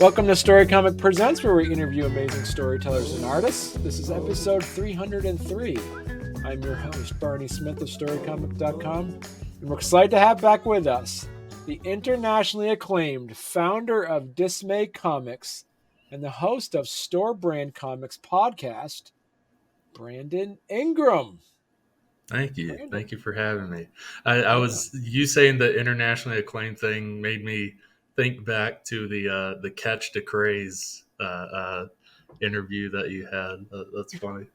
Welcome to Storycomic Presents, where we interview amazing storytellers and artists. This is episode 303. I'm your host, Barney Smith of Storycomic.com, and we're excited to have back with us the internationally acclaimed founder of Dismay Comics and the host of Store Brand Comics podcast, Brandon Ingram. Thank you. Brandon. Thank you for having me. You saying the internationally acclaimed thing made me think back to the Catch the Craze interview that you had. That's funny.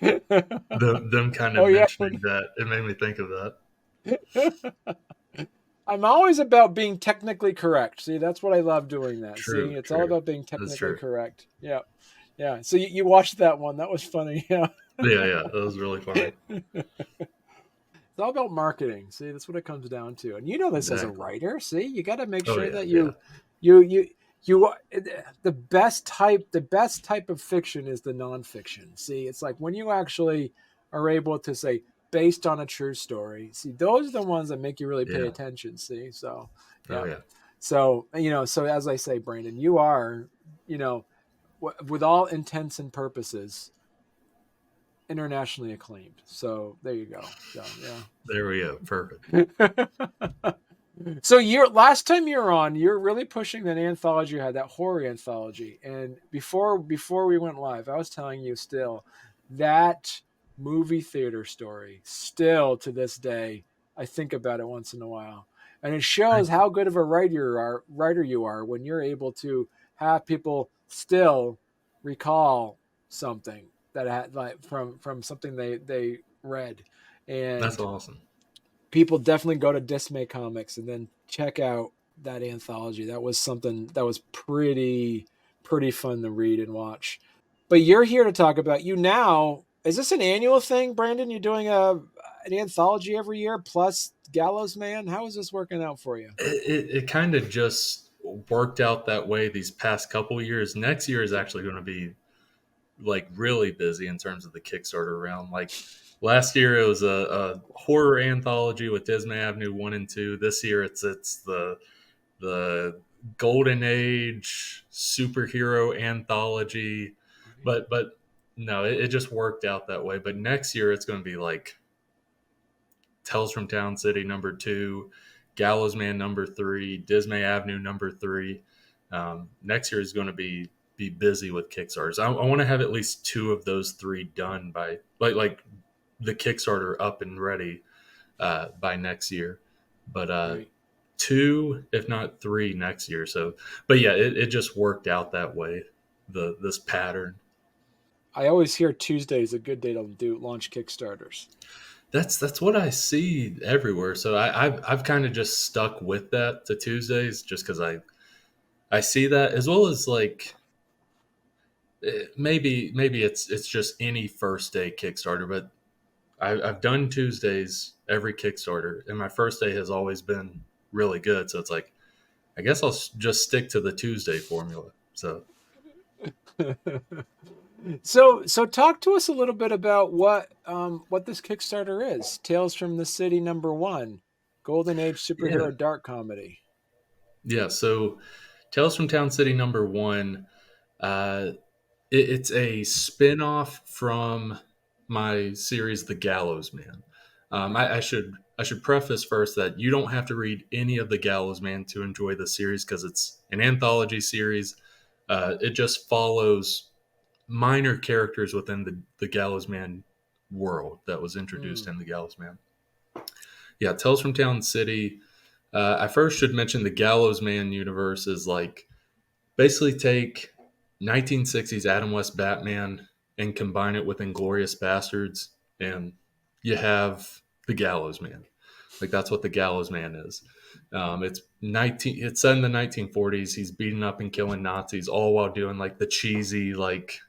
Them kind of mentioning that, it made me think of that. I'm always about being technically correct. See, that's what I love doing that. True, See, it's true. all about being technically correct. Yeah. Yeah. So you watched that one. That was funny. Yeah. Yeah. That was really funny. It's all about marketing. See, that's what it comes down to. And you know this Exactly. as a writer. See, you got to make sure that you the best type of fiction is the nonfiction. See, it's like when you actually are able to say based on a true story. See, those are the ones that make you really pay attention. See, so yeah. So so as I say, Brandon, you are, with all intents and purposes, internationally acclaimed. So there you go. So yeah. There we go. Perfect. So last time you were on, you're really pushing that anthology you had, that horror anthology. And before we went live, I was telling you still that movie theater story, still to this day, I think about it once in a while. And it shows how good of a writer you are when you're able to have people still recall something that had, like, from something they read. And that's awesome. People definitely go to Dismay Comics and then check out that anthology. That was something that was pretty fun to read and watch. But you're here to talk about, you now. Is this an annual thing, Brandon? You're doing an anthology every year plus Gallows Man? How is this working out for you? It kind of just worked out that way these past couple years. Next year is actually going to be like really busy in terms of the Kickstarter realm. Like last year, it was a horror anthology with Dismay Avenue 1 and 2. This year, it's the Golden Age superhero anthology. But no, it just worked out that way. But next year, it's going to be like Tales from Town City #2, Gallows Man #3, Dismay Avenue #3. Next year is going to be busy with Kickstarters. I want to have at least 2 of those 3 done by like the Kickstarter up and ready by next year. But Right. 2, if not 3 next year. So, but yeah, it just worked out that way. This pattern. I always hear Tuesday is a good day to launch Kickstarters. That's what I see everywhere. So I've kind of just stuck with that to Tuesdays, just because I see that, as well as like maybe it's just any first day Kickstarter, but I've done Tuesdays every Kickstarter, and my first day has always been really good. So it's like, I guess I'll just stick to the Tuesday formula. So. So talk to us a little bit about what this Kickstarter is. Tales from the City #1, Golden Age superhero dark comedy. Yeah, so Tales from Town City #1, it's a spin-off from my series The Gallows Man. I should preface first that you don't have to read any of The Gallows Man to enjoy the series, because it's an anthology series. It just follows minor characters within the Gallows Man world that was introduced in The Gallows Man. Yeah, Tales from Town City. I first should mention the Gallows Man universe is like basically take 1960s Adam West Batman and combine it with Inglourious Bastards, and you have the Gallows Man. Like, that's what the Gallows Man is. It's set in the 1940s. He's beating up and killing Nazis, all while doing like the cheesy like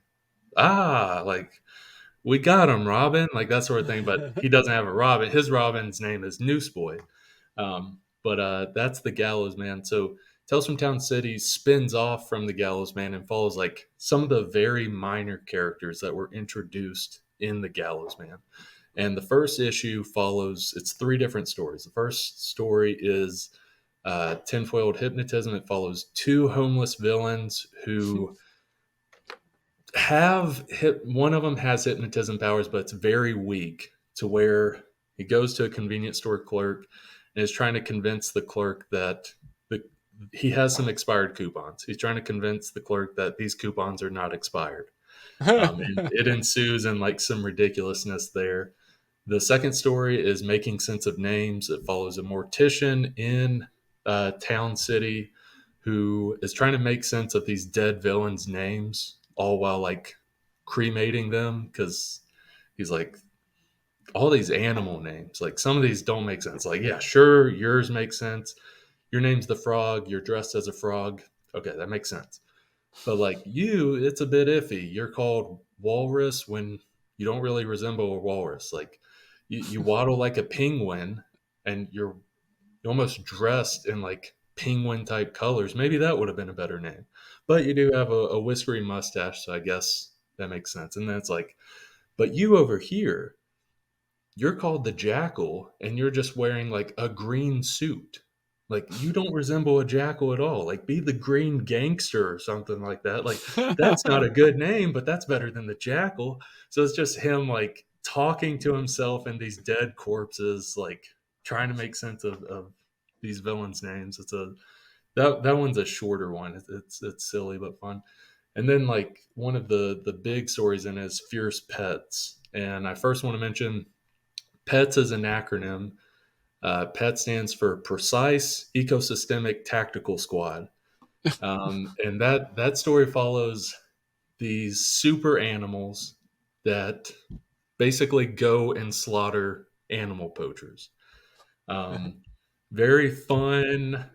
we got him, Robin, like that sort of thing. But he doesn't have a Robin. His Robin's name is Newsboy. But that's the Gallows Man. So Tales from Town City spins off from the Gallows Man and follows like some of the very minor characters that were introduced in the Gallows Man. And the first issue follows, it's 3 different stories. The first story is Tinfoiled Hypnotism. It follows two homeless villains who have one of them has hypnotism powers, but it's very weak to where he goes to a convenience store clerk and is trying to convince the clerk that the he has some expired coupons. He's trying to convince the clerk that these coupons are not expired. And it ensues in like some ridiculousness there. The second story is Making Sense of Names. It follows a mortician in Town City who is trying to make sense of these dead villains' names, all while like cremating them because he's like, all these animal names, like some of these don't make sense. Like, yeah, sure, yours makes sense. Your name's the frog. You're dressed as a frog. Okay, that makes sense. But like you, it's a bit iffy. You're called walrus when you don't really resemble a walrus. Like you waddle like a penguin and you're almost dressed in like penguin type colors. Maybe that would have been a better name. But you do have a whiskery mustache, so I guess that makes sense. And then it's like, but you over here, you're called the Jackal and you're just wearing like a green suit. Like you don't resemble a jackal at all. Like be the green gangster or something like that. Like that's not a good name, but that's better than the Jackal. So it's just him like talking to himself and these dead corpses, like trying to make sense of these villains' names. It's a that one's a shorter one. It's silly but fun. And then like one of the big stories in it is Fierce Pets. And I first want to mention PETS is an acronym. PET stands for Precise Ecosystemic Tactical Squad. And that story follows these super animals that basically go and slaughter animal poachers. Um, Very fun,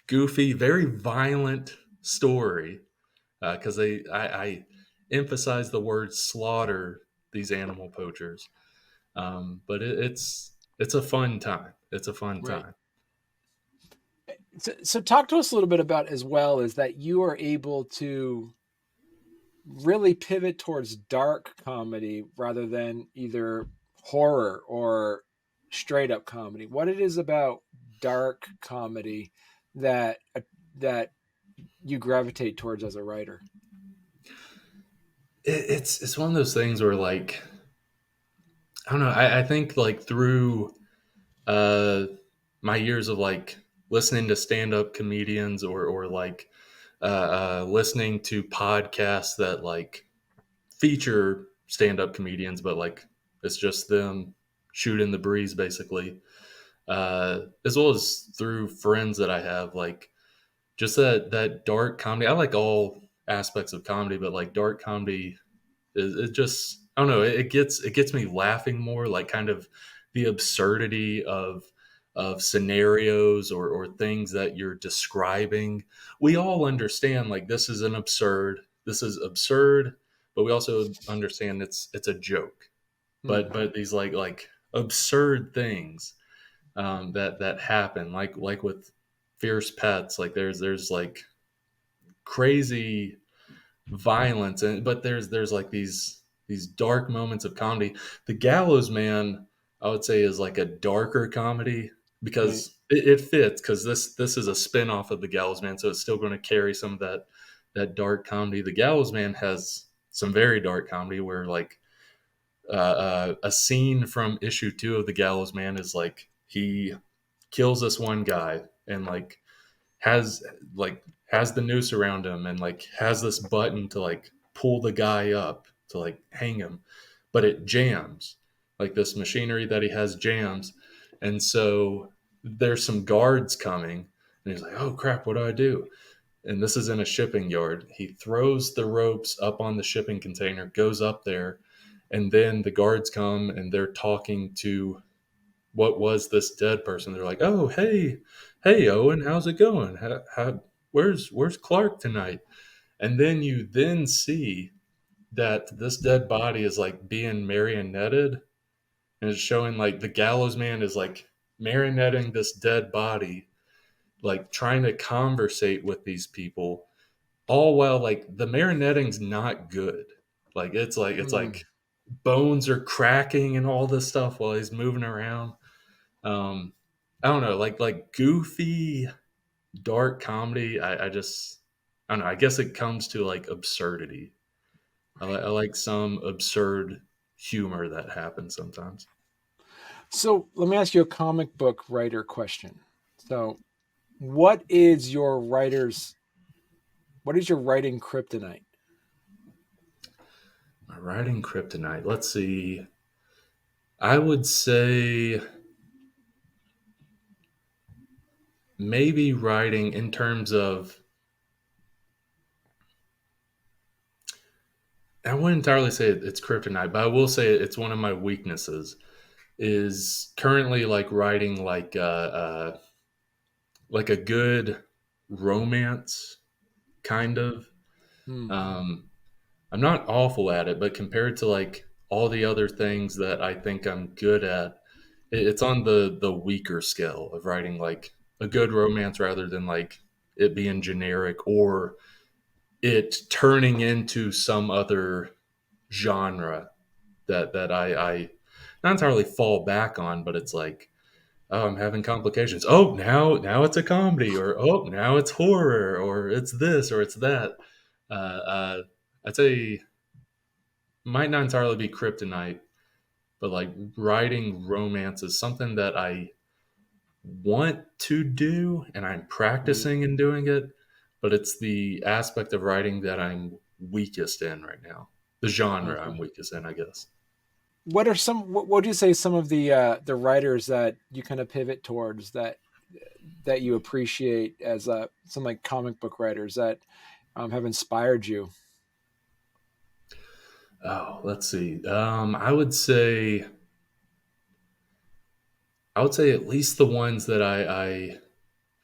goofy, very violent story because I emphasize the word slaughter these animal poachers. But it's a fun time. It's a fun Right. time. So talk to us a little bit about as well is that you are able to really pivot towards dark comedy rather than either horror or straight up comedy. What it is about dark comedy that that you gravitate towards as a writer. It's one of those things where like I don't know. I think like through uh, my years of like listening to stand up comedians or like listening to podcasts that like feature stand up comedians, but like it's just them shooting the breeze basically. As well as through friends that I have, like just that dark comedy. I like all aspects of comedy, but like dark comedy is it just I don't know. It gets me laughing more. Like kind of the absurdity of scenarios or things that you're describing. We all understand like this is an absurd. This is absurd, but we also understand it's a joke. Hmm. But these like absurd things that happen like with Fierce Pets. Like there's like crazy violence and but there's like these dark moments of comedy. The Gallows Man, I would say, is like a darker comedy Right. because it fits because this is a spin-off of the Gallows Man, so it's still going to carry some of that dark comedy. The Gallows Man has some very dark comedy where like a scene from issue 2 of the Gallows Man is like he kills this one guy and has like has the noose around him and like has this button to like pull the guy up to like hang him, but it jams. Like this machinery that he has jams, and so there's some guards coming, and he's like, "Oh crap, what do I do?" And this is in a shipping yard. He throws the ropes up on the shipping container, goes up there, and then the guards come and they're talking to what was this dead person. They're like, "Oh, hey, Owen, how's it going? Where's Clark tonight?" And then you then see that this dead body is like being marionetted, and it's showing like the Gallows Man is like marionetting this dead body, like trying to conversate with these people, all while like the marionetting's not good. Like it's Hmm. like bones are cracking and all this stuff while he's moving around. Um, I don't know, like goofy dark comedy. I don't know. I guess it comes to like absurdity. I like some absurd humor that happens sometimes. So let me ask you a comic book writer question. So, what is your writer's what is your writing kryptonite? My writing kryptonite. Let's see. I would say maybe writing in terms of, I wouldn't entirely say it's kryptonite, but I will say it's one of my weaknesses. Is currently like writing like a good romance kind of. Hmm. Um, I'm not awful at it, but compared to like all the other things that I think I'm good at, it's on the weaker scale of writing like a good romance rather than like it being generic or it turning into some other genre that I not entirely fall back on, but it's like, oh, I'm having complications. Oh, now it's a comedy, or oh, now it's horror, or it's this, or it's that. I'd say might not entirely be kryptonite, but like writing romance is something that I want to do, and I'm Right. practicing in doing it. But it's the aspect of writing that I'm weakest in right now. The genre I'm Okay. weakest in, I guess. What are some what would you say some of the writers that you kind of pivot towards that you appreciate as some like comic book writers that have inspired you? Oh, let's see. I would say at least the ones that I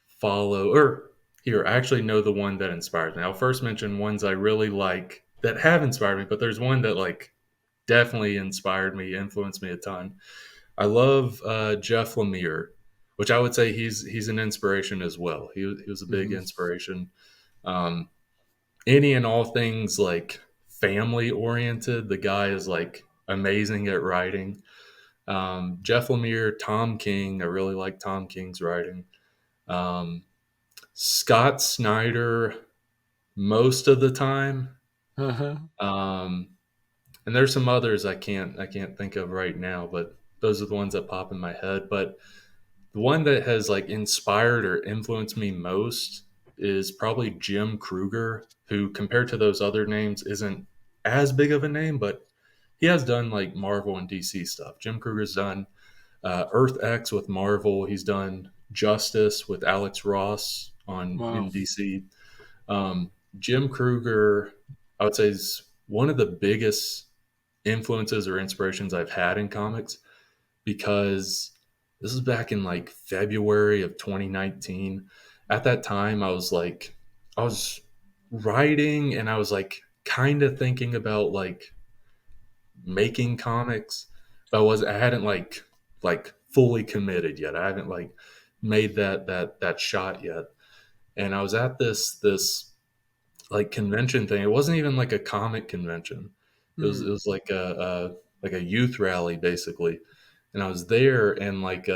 follow, or here, I actually know the one that inspires me. I'll first mention ones I really like that have inspired me, but there's one that like definitely inspired me, influenced me a ton. I love Jeff Lemire, which I would say he's an inspiration as well. He was a big Hmm. inspiration. Um, any and all things like family oriented, the guy is like amazing at writing. Jeff Lemire, Tom King, I really like Tom King's writing. Um, Scott Snyder, most of the time. Uh-huh. Um, and there's some others I can't think of right now, but those are the ones that pop in my head. But the one that has like inspired or influenced me most is probably Jim Kruger, who compared to those other names isn't as big of a name, but he has done like Marvel and DC stuff. Jim Kruger's done Earth X with Marvel. He's done Justice with Alex Ross on Wow. in DC. Jim Kruger, I would say, is one of the biggest influences or inspirations I've had in comics because this is back in like February of 2019. At that time, I was writing and I was like kind of thinking about like making comics, but I hadn't like fully committed yet. I haven't like made that shot yet. And I was at this like convention thing. It wasn't even like a comic convention. It Hmm. was like a youth rally basically. And I was there and like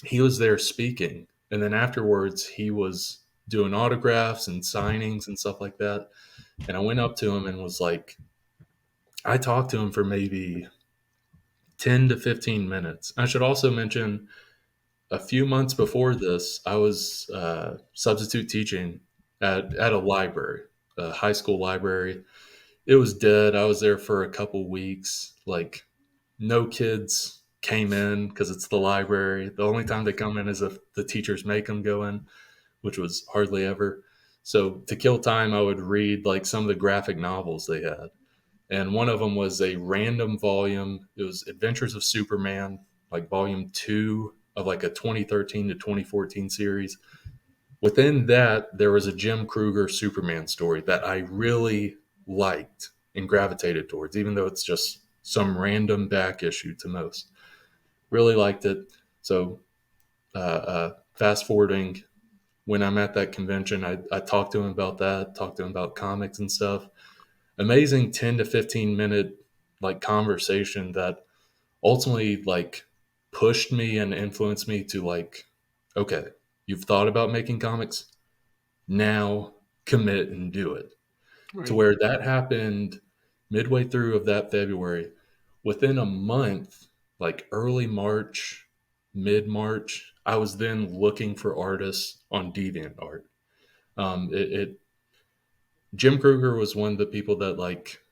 he was there speaking. And then afterwards he was doing autographs and signings and stuff like that. And I went up to him and was like, I talked to him for maybe 10 to 15 minutes. I should also mention a few months before this, I was substitute teaching at a library, a high school library. It was dead. I was there for a couple weeks. Like, no kids came in because it's the library. The only time they come in is if the teachers make them go in, which was hardly ever. So, to kill time, I would read like some of the graphic novels they had, and one of them was a random volume. It was Adventures of Superman, like volume 2 of like a 2013 to 2014 series. Within that, there was a Jim Kruger Superman story that I really liked and gravitated towards, even though it's just some random back issue to most. Really liked it. So, fast forwarding, when I'm at that convention, I talked to him about that, talked to him about comics and stuff. Amazing 10 to 15 minute like conversation that ultimately like pushed me and influenced me to like, okay, you've thought about making comics, now commit and do it. To Right. where that happened midway through of that February. Within a month, like early March, mid March, I was then looking for artists on DeviantArt. It Jim Kruger was one of the people that like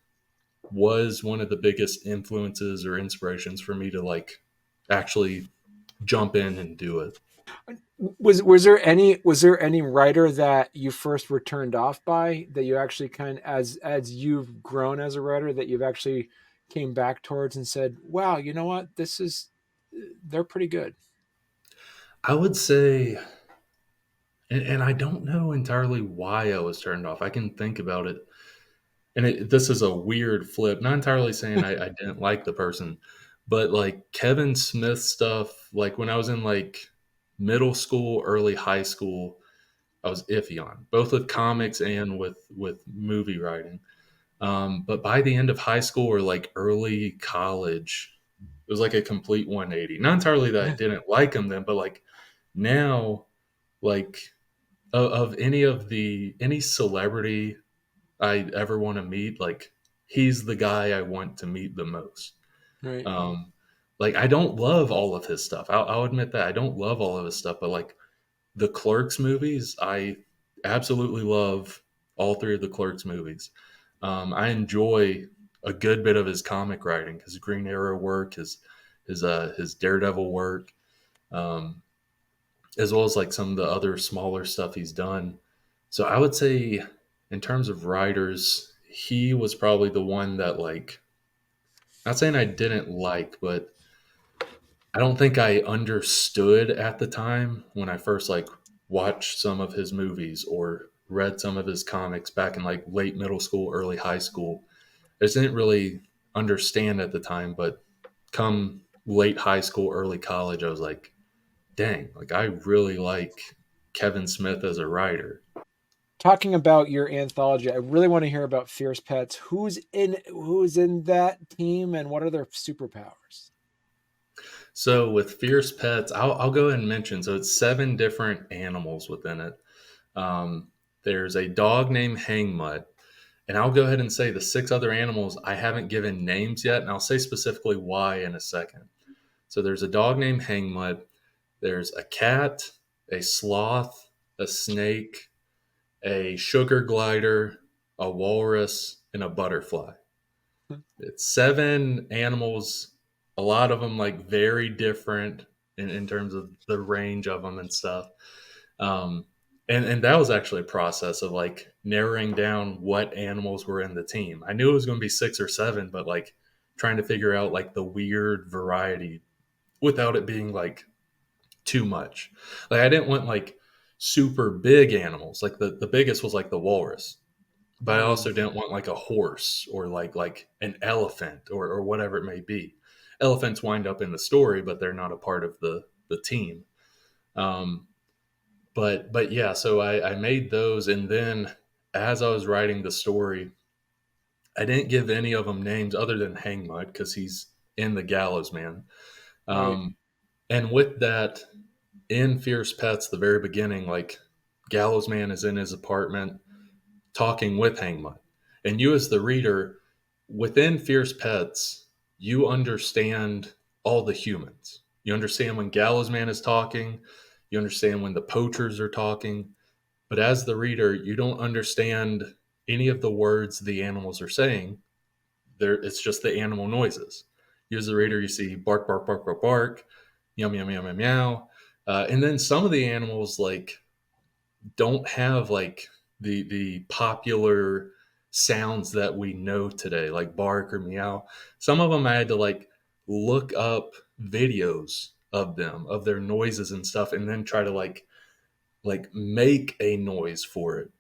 was one of the biggest influences or inspirations for me to like actually jump in and do it. Was there any writer that you first were turned off by, that you actually kind of, as you've grown as a writer, that you've actually came back towards and said, wow, you know what, this is, they're pretty good. I would say, and I don't know entirely why I was turned off. I can think about it. And this is a weird flip. Not entirely saying I didn't like the person, but like Kevin Smith stuff, like when I was in like middle school, early high school, I was iffy on both with Right. comics and with movie writing. But by the end of high school or like early college, it was like a complete 180. Not entirely that I didn't like him then, but like now, like of any celebrity I ever want to meet, like he's the guy I want to meet the most. Right. Um, like I don't love all of his stuff. I'll admit that I don't love all of his stuff, but like the Clerks movies, I absolutely love all three of the Clerks movies. I enjoy a good bit of his comic writing, his Green Arrow work, his Daredevil work, um, as well as like some of the other smaller stuff he's done. So I would say, in terms of writers, he was probably the one that like, not saying I didn't like, but I don't think I understood at the time when I first like watched some of his movies or read some of his comics back in like late middle school, early high school. I just didn't really understand at the time, but come late high school, early college, I was like, dang, like I really like Kevin Smith as a writer. Talking about your anthology, I really want to hear about Fierce Pets. Who's in that team, and what are their superpowers? So with Fierce Pets, I'll go ahead and mention. So it's 7 different animals within it. Um, there's a dog named Hangmutt, and I'll go ahead and say the 6 other animals I haven't given names yet, and I'll say specifically why in a second. So there's a dog named Hangmutt. There's a cat, a sloth, a snake, a sugar glider, a walrus, and a butterfly. It's 7 animals, a lot of them like very different in terms of the range of them and stuff. Um, and that was actually a process of like narrowing down what animals were in the team. I knew it was going to be 6 or 7, but like trying to figure out like the weird variety without it being like too much. Like I didn't want like super big animals. Like the biggest was like the walrus, but I Mm, also didn't want like a horse or like an elephant or whatever it may be. Elephants wind up in the story, but they're not a part of the team. Um, but yeah, so I made those, and then as I was writing the story, I didn't give any of them names other than Hangmud because he's in the Gallows Man. right. Um, and with that, in Fierce Pets, the very beginning, like Gallows Man is in his apartment talking with Hangmut. And you, as the reader, within Fierce Pets, you understand all the humans. You understand when Gallows Man is talking, you understand when the poachers are talking. But as the reader, you don't understand any of the words the animals are saying. It's just the animal noises. You, as the reader, you see bark, bark, bark, bark, bark, yum, yum, yum, yum, meow. And then some of the animals, like, don't have like the popular sounds that we know today, like bark or meow. Some of them I had to like look up videos of them, of their noises and stuff, and then try to like make a noise for it.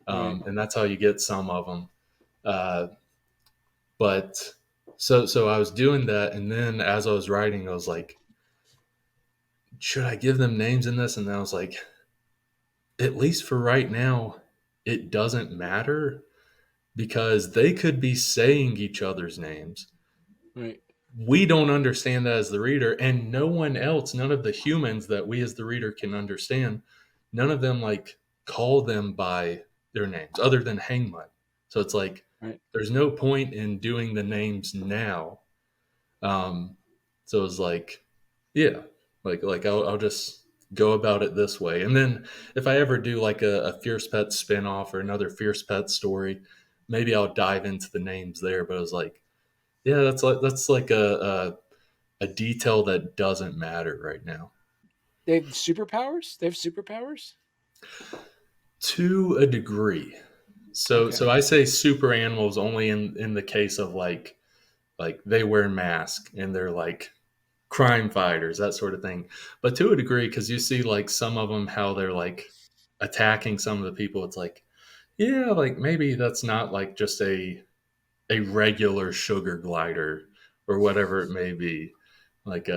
Right. And that's how you get some of them. Uh, but so I was doing that, and then as I was writing, I was like, should I give them names in this? And then I was like, at least for right now, it doesn't matter because they could be saying each other's names. Right. we don't understand that as the reader, and no one else, none of the humans that we as the reader can understand, none of them like call them by their names other than Hangmut. So it's like Right. there's no point in doing the names now. um so it's like, yeah, like I'll just go about it this way, and then if I ever do like a Fierce Pet spinoff or another Fierce Pet story, maybe I'll dive into the names there. But it was like, yeah, that's like a detail that doesn't matter right now. They have superpowers. They have superpowers. To a degree. So Okay. I say super animals only in the case of like they wear masks and they're like crime fighters, that sort of thing. But to a degree, because you see like some of them how they're like attacking some of the people, it's like, yeah, like maybe that's not like just a regular sugar glider or whatever it may be. Like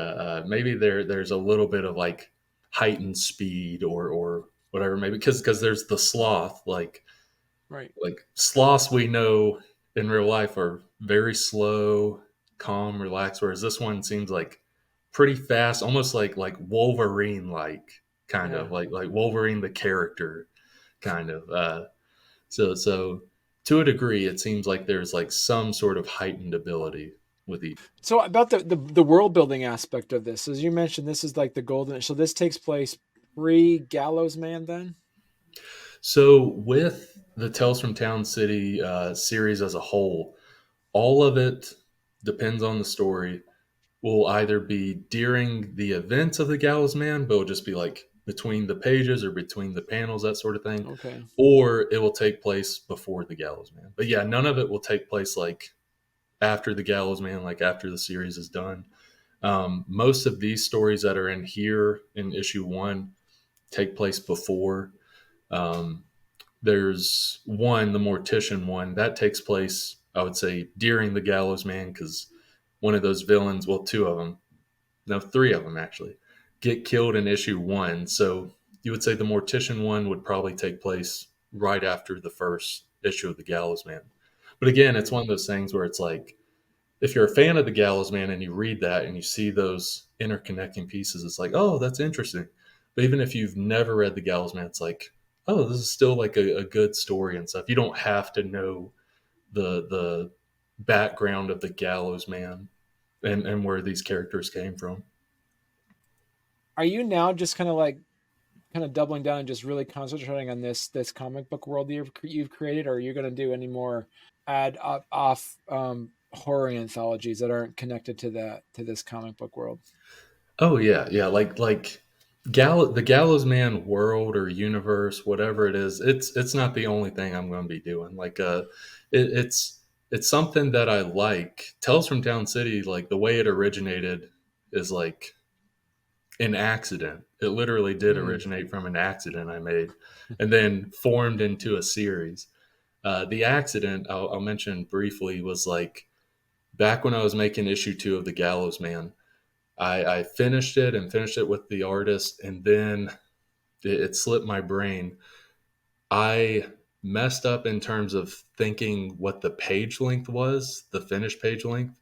maybe there's a little bit of like heightened speed or whatever, maybe because there's the sloth. Right. Like sloths we know in real life are very slow, calm, relaxed, whereas this one seems like pretty fast, almost like Wolverine like, kind Yeah. of like Wolverine the character, kind of. So to a degree, it seems like there's like some sort of heightened ability with each. So about the world building aspect of this, as you mentioned, this is like the golden. So this takes place pre Gallows Man, then. So with the Tales from Town City series as a whole, all of it depends on the story. Will either be during the events of the Gallows Man, but it'll just be like between the pages or between the panels, that sort of thing, Okay. or it will take place before the Gallows Man. But yeah, none of it will take place like after the Gallows Man, like after the series is done. Most of these stories that are in here in issue one take place before. Um, there's one, the Mortician one, that takes place, I would say, during the Gallows Man, because one of those villains, well, two of them, no, three of them actually, get killed in issue one. So you would say the Mortician one would probably take place right after the first issue of the Gallows Man. But again, it's Right. one of those things where it's like, if you're a fan of the Gallows Man and you read that and you see those interconnecting pieces, it's like, oh, that's interesting. But even if you've never read the Gallows Man, it's like, oh, this is still like a good story and stuff. You don't have to know the background of the Gallows Man and where these characters came from. Are you now just kind of doubling down and just really concentrating on this comic book world that you've created, or are you going to do any more off horror anthologies that aren't connected to this comic book world? Oh yeah, yeah, like the Gallows Man world or universe, whatever it is, it's not the only thing I'm going to be doing. Like it's something that I like. Tales from Town City, like the way it originated is like an accident. It literally did Mm, originate from an accident I made, and then formed into a series. The accident I'll mention briefly was like back when I was making issue two of the Gallows Man. I finished it and finished it with the artist, and then it slipped my brain. I messed up in terms of thinking what the page length was, the finished page length,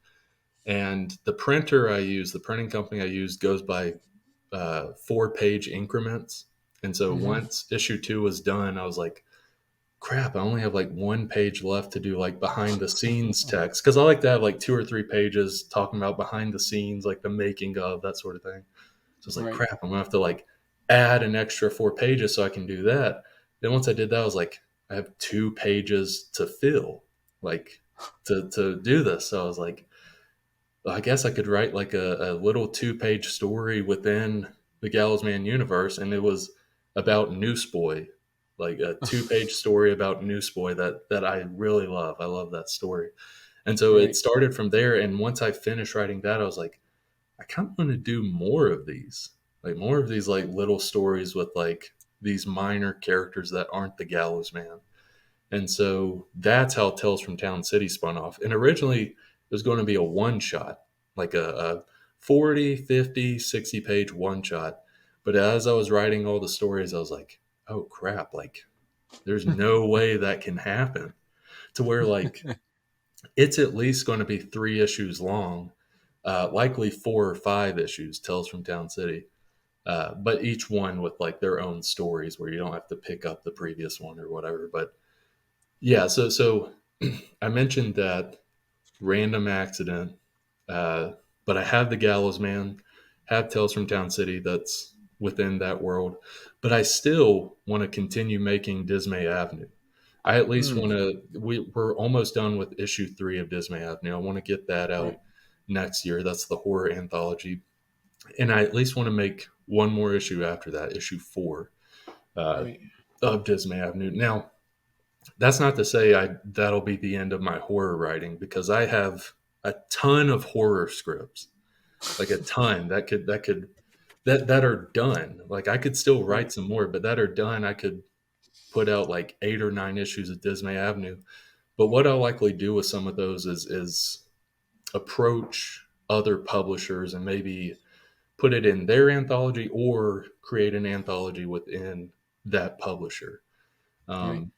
and the printer I use, the printing company I use, goes by 4 page increments. And so hmm once issue two was done, I was like, crap, I only have like 1 page left to do like behind the scenes text, because I like to have like 2 or 3 pages talking about behind the scenes, like the making of, that sort of thing. So it's like, Right. crap, I'm gonna have to like add an extra 4 pages so I can do that. Then once I did that, I was like, I have 2 pages to fill, like to do this. So I was like, well, I guess I could write like a little 2 page story within the Gallows Man universe, and it was about Newsboy, like a 2 page story about Newsboy that I really love. I love that story, and so it Right. started from there. And once I finished writing that, I was like, I kind of want to do more of these, like more of these like little stories with like these minor characters that aren't the Gallows Man. And so that's how Tales from Town City spun off. And originally it was going to be a one shot, like a 40, 50, 60 page one shot. But as I was writing all the stories, I was like, oh crap, like there's no way that can happen. To where like it's at least going to be 3 issues long. likely 4 or 5 issues, Tales from Town City, but each one with like their own stories where you don't have to pick up the previous one or whatever. But yeah, so I mentioned that random accident, uh, but I have the Gallows Man, have Tales from Town City that's within that world, but I still want to continue making Dismay Avenue. I at least Hmm. want to. We're almost done with issue 3 of Dismay Avenue. I want to get that out Right. next year. That's the horror anthology, and I at least want to make one more issue after that, issue 4 uh, Right. of Dismay Avenue. Now, that's not to say that'll be the end of my horror writing, because I have a ton of horror scripts, like a ton that are done. Like I could still Right. write some more, but that are done. I could put out like 8 or 9 issues of Dismay Avenue. But what I'll likely do with some of those is approach other publishers and maybe put it in their anthology or create an anthology within that publisher. Right. Um,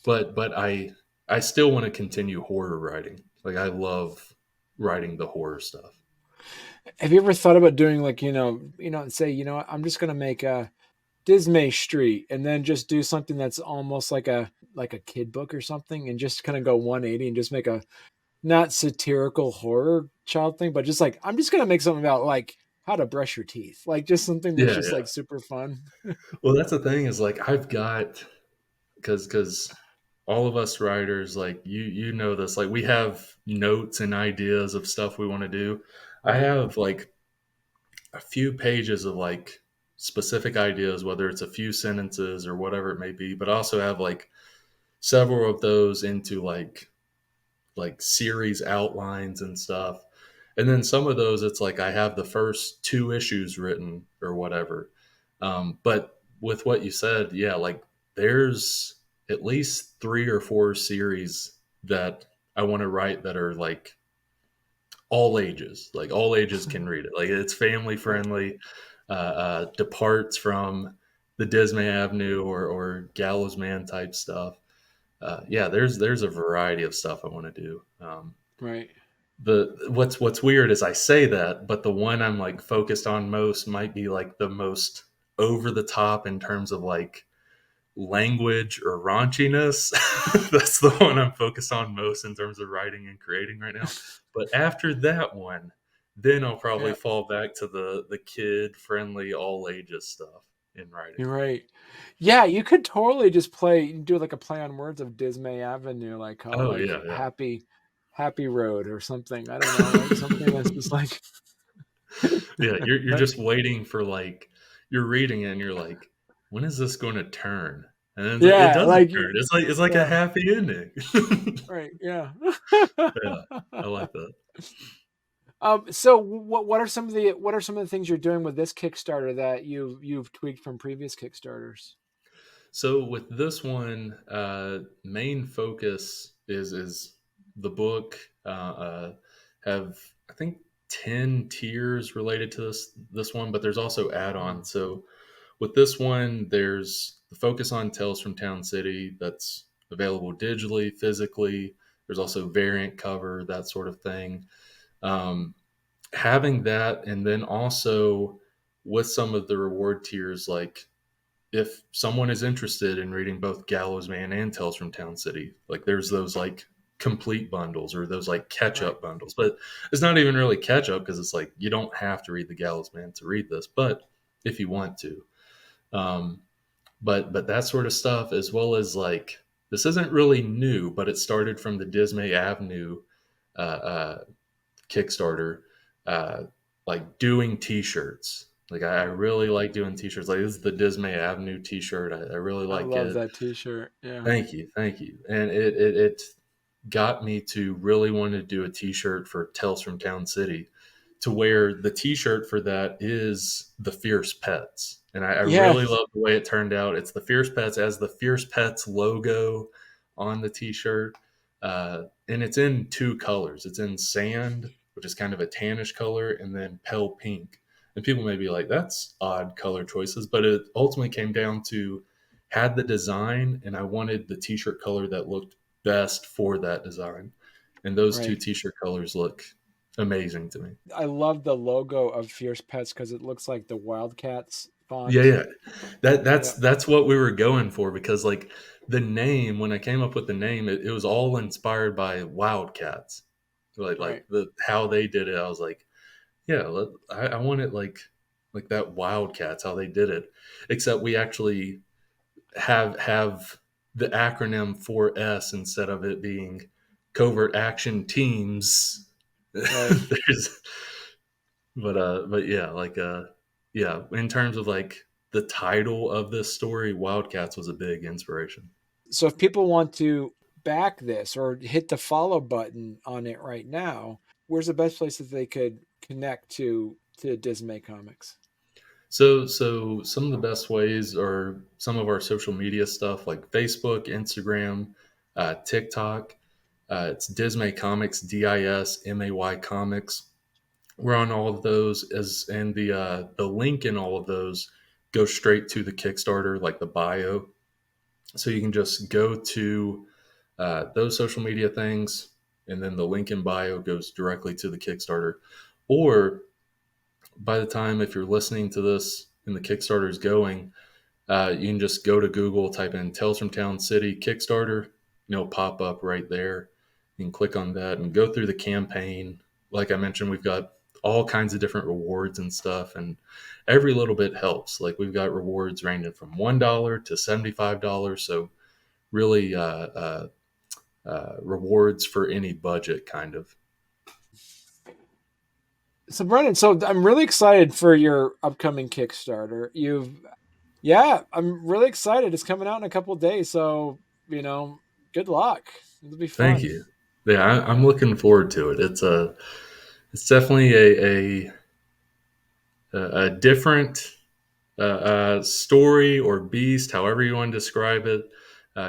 but I still want to continue horror writing. Like I love writing the horror stuff. Have you ever thought about doing like, say, I'm just gonna make a Dismay Street and then just do something that's almost like a kid book or something, and just kind of go 180 and just make a not satirical horror child thing, but just like I'm just gonna make something about like how to brush your teeth, like just something that's Yeah, just yeah. like super fun. Well, that's the thing is like I've got because all of us writers, like you know this, like we have notes and ideas of stuff we want to do. I Right. have like a few pages of like specific ideas, whether it's a few sentences or whatever it may be, but I also have like several of those into like series outlines and stuff. And then some of those, it's like I have the first 2 issues written or whatever. But with what you said, yeah, like there's at least 3 or 4 series that I want to write that are like all ages. Like all ages can read it. Like it's family Right. friendly, departs from the Dismay Avenue or Gallows Man type stuff. Yeah, there's a variety of stuff I want to do. Right. The what's weird is I say that, but the one I'm like focused on most might be like the most over the top in terms of like language or raunchiness. That's the one I'm focused on most in terms of writing and creating right now. But after that one, then I'll probably Yeah. fall back to the kid friendly all ages stuff in writing. You're right. Yeah, you could totally just do like a play on words of Dismay Avenue, like call it Oh like yeah, yeah. Happy Road or something. I don't know, like something that's just like Yeah, you're just waiting for like you're reading it and you're like, when is this going to turn? And then it yeah, doesn't turn. It's like a yeah, happy ending. right, yeah. Yeah, I like that. So what are some of the things you're doing with this Kickstarter that you've tweaked from previous Kickstarters? So with this one, main focus is the book. Have I think 10 tiers related to this one, but there's also Hmm. add-ons. So with this one, there's the focus on Tales from Town City that's available digitally, physically. There's also variant cover, that sort of thing. Um, Having that, and then also with some of the reward tiers, like if someone is interested in reading both Gallows Man and Tales from Town City, like there's those like complete bundles or those like catch Right, up bundles, but it's not even really catch up because it's like you don't have to read the Gallows Man to read this, but if you want to. Um, but that sort of stuff, as well as like this isn't really new, but it started from the Dismay Avenue uh, Kickstarter, uh, like doing T-shirts. Like I really like doing T-shirts. Like this is the Dismay Avenue T-shirt. I really I like love it. that T-shirt. Yeah, Thank you. And it got me to really want to do a T-shirt for Tales from Town City, to where the T-shirt for that is the Fierce Pets, and I really yes, love the way it turned out. It's the Fierce Pets as the Fierce Pets logo on the T-shirt, and it's in 2 colors. It's in sand, which is kind of a tannish color, and then pale pink. And people may be like, "That's odd color choices," but it ultimately came down to had the design, and I wanted the T-shirt color that looked best for that design. And those two right. T-shirt colors look amazing to me. I love the logo of Fierce Pets because it looks like the Wildcats Yeah, font. yeah. That's Yeah, that's what we were going for because like the name when I came up with the name, it was all inspired by Wildcats. Like right. the how they did it. I was like, yeah, I want it like that Wildcats how they did it. Except we actually have the acronym for S instead of it being covert action teams. Right. There's but yeah, yeah, in terms of like the title of this story, Wildcats was a big inspiration. So if people want to back this or hit the follow button on it right now, where's the best place that they could connect to Dismay Comics? So some of the best ways are some of our social media stuff like Facebook, Instagram, TikTok. It's Dismay Comics, Dismay Comics. We're on all of those as and the link in all of those goes straight to the Kickstarter, like the bio. So you can just go to those social media things, and then the link in bio goes directly to the Kickstarter. Or by the time if you're listening to this and the Kickstarter is going, you can just go to Google, type in Tales from Town City Kickstarter, and it'll pop up right there. You can click on that and go through the campaign. Like I mentioned, we've got all kinds of different rewards and stuff, and every little bit helps. Like we've got rewards ranging from $1 to $75. So really rewards for any budget, kind of. So Brennan, so I'm really excited for your upcoming Kickstarter. Yeah, I'm really excited. It's coming out in a couple of days, so good luck. It'll be Thank fun. you. Yeah, I'm Yeah, looking forward to it. It's definitely a different story or beast, however you want to describe it,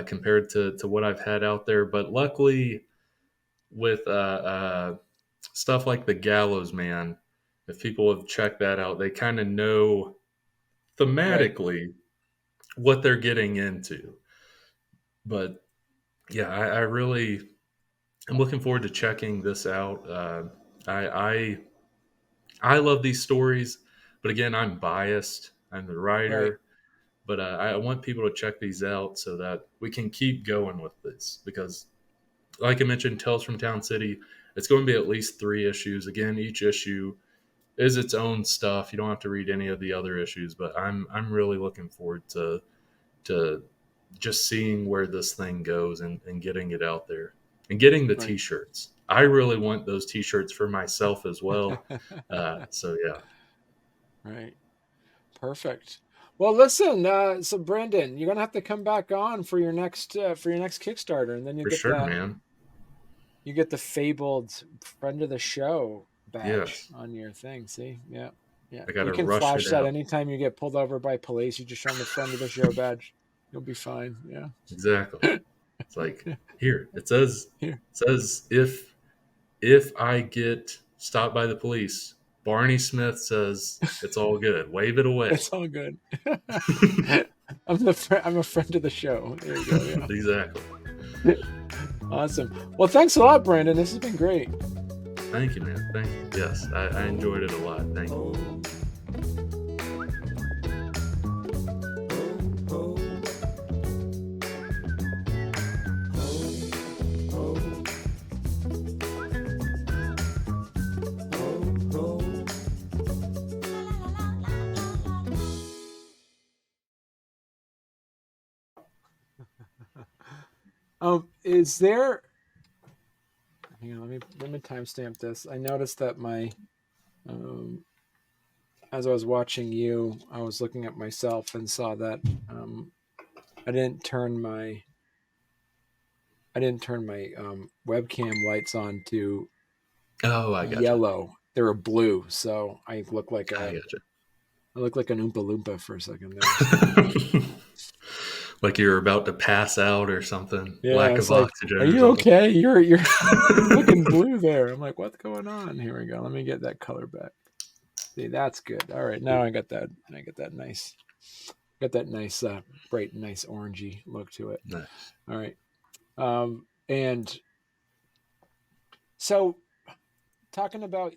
compared to what I've had out there. But luckily, with stuff like the Gallows Man, if people have checked that out, they kind of know right. thematically what they're getting into. But yeah, I really I'm looking forward to checking this out. I, I I love these stories, but again, I'm biased. I'm the Right. writer, but I want people to check these out so that we can keep going with this because, like I mentioned, Tales from Town City. It's going to be at least 3 issues. Again, each issue is its own stuff. You don't have to read any of the other issues, but I'm really looking forward to just seeing where this thing goes and getting it out there and getting the Right. t-shirts. I really want those t-shirts for myself as well. So yeah, Right. Perfect. Well, listen, so Brendan, you're gonna have to come back on for your next Kickstarter, and then for sure, man. you get the fabled friend of the show badge Yes, on your thing. See? Yeah. Yeah. I got You to can rush flash it that out. anytime you get pulled over by police. You just show them the friend of the show badge. You'll be fine. Yeah. Exactly. It's like here Here. it says if I get stopped by the police, Barney Smith says it's all good. Wave it away. It's all good. I'm a friend of the show. There you go. Yeah. Exactly. Awesome. Well, thanks a lot, Brandon. This has been great. Thank you, man. Thank you. Yes, I enjoyed it a lot. Thank you. Is there? Hang on, let me timestamp this. I noticed that my um, as I was watching you, I was looking at myself and saw that um, I didn't turn my webcam lights on to Oh, I gotcha. yellow. They were blue, so I gotcha. I look like an Oompa Loompa for a second there. So Like you're about to pass out or something. yeah, Lack it's of like, oxygen are or you something. okay? You're looking blue there. I'm like, what's going on? Here we go. Let me get that color back. See, that's good. All right, now I got that. I got that nice, bright, nice orangey look to it. Nice. All right, and so talking about